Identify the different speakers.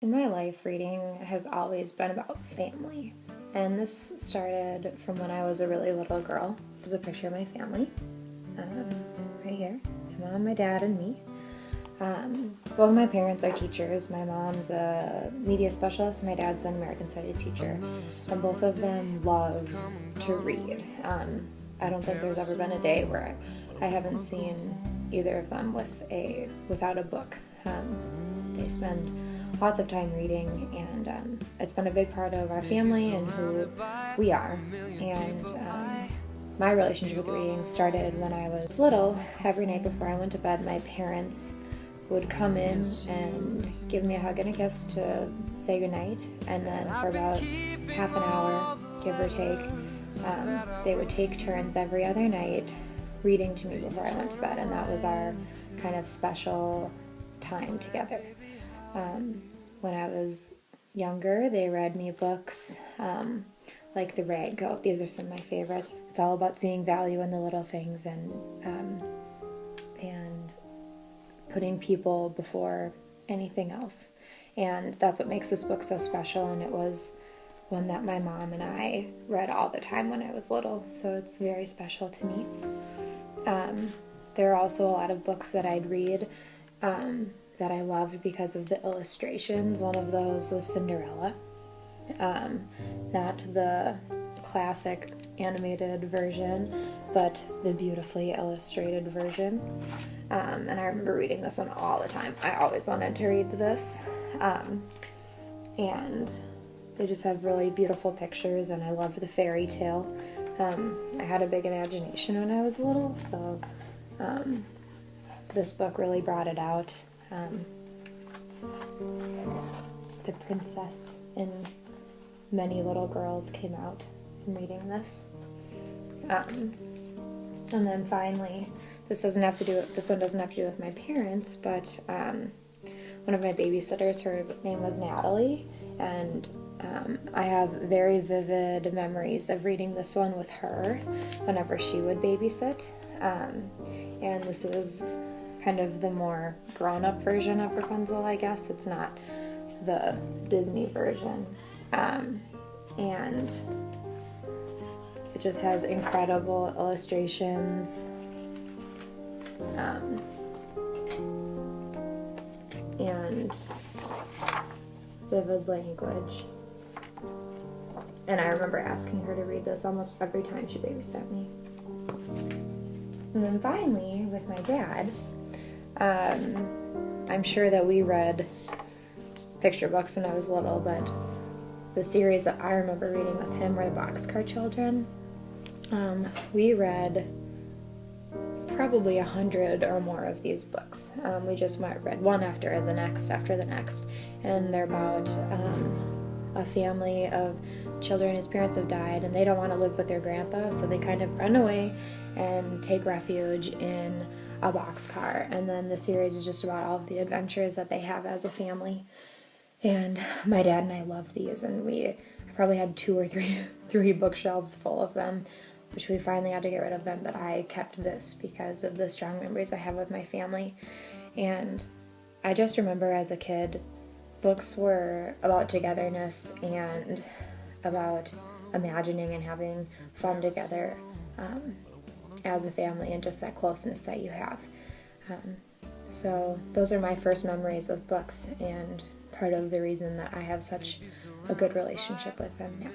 Speaker 1: In my life, reading has always been about family. And this started from when I was a really little girl. This is a picture of my family, right here. My mom, my dad, and me. Both of my parents are teachers. My mom's a media specialist, and my dad's an American Studies teacher. And both of them love to read. I don't think there's ever been a day where I haven't seen either of them without a book. They spend lots of time reading, and it's been a big part of our family and who we are. And my relationship with reading started when I was little. Every night before I went to bed, my parents would come in and give me a hug and a kiss to say goodnight, and then for about half an hour, give or take, they would take turns every other night reading to me before I went to bed, and that was our kind of special time together. When I was younger, they read me books like The Rag Goat. These are some of my favorites. It's all about seeing value in the little things and putting people before anything else. And that's what makes this book so special, and it was one that my mom and I read all the time when I was little, so it's very special to me. There are also a lot of books that I'd read that I loved because of the illustrations. One of those was Cinderella. Not the classic animated version, but the beautifully illustrated version. And I remember reading this one all the time. I always wanted to read this. And they just have really beautiful pictures, and I loved the fairy tale. I had a big imagination when I was little, so this book really brought it out. The princess in many little girls came out in reading this. And then finally, this one doesn't have to do with my parents, but one of my babysitters, her name was Natalie, and I have very vivid memories of reading this one with her whenever she would babysit. And this is kind of the more grown-up version of Rapunzel, I guess. It's not the Disney version. And it just has incredible illustrations. And vivid language. And I remember asking her to read this almost every time she babysat me. And then finally, with my dad, I'm sure that we read picture books when I was little, but the series that I remember reading with him were the Boxcar Children. We read probably 100 or more of these books. We just read one after the next, and they're about a family of children whose parents have died, and they don't want to live with their grandpa, so they kind of run away and take refuge in a boxcar. And then the series is just about all of the adventures that they have as a family. And my dad and I loved these, and I probably had 2 or 3 bookshelves full of them, which we finally had to get rid of them, but I kept this because of the strong memories I have with my family. And I just remember as a kid, books were about togetherness and about imagining and having fun together as a family, and just that closeness that you have. So those are my first memories with books, and part of the reason that I have such a good relationship with them now.